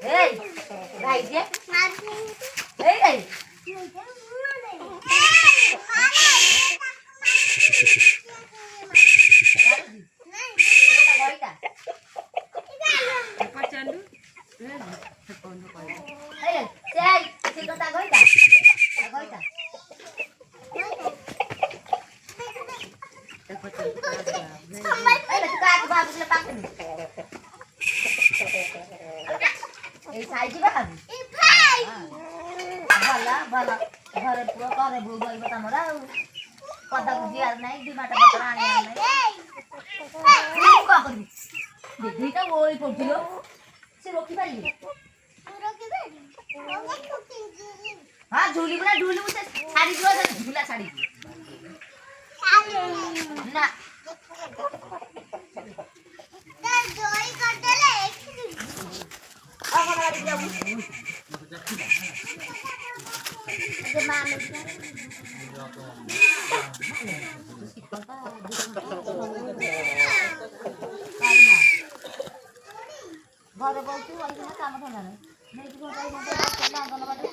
এই ভাই যে এই এই এই সাইজি বাবু এই ভাই ভালা ভালা ঘরে পুরো করে বউ বলবো তোমরা কথা বুঝি আর নাই দিমাটা পত্র আনি আর নাই এই কা করবি দিদিটা ওই পড়ছিল সে রকি পারি হ্যাঁ ঝুলি বলা ঝুলি উঠে শাড়ি দিও ঝুলা শাড়ি না তার দই কর দিলে এখন আর যাবো যে মানে ঘরে বলছি ওইখানে কাম করে না নেই কি কোথায় না গলা বাড়ি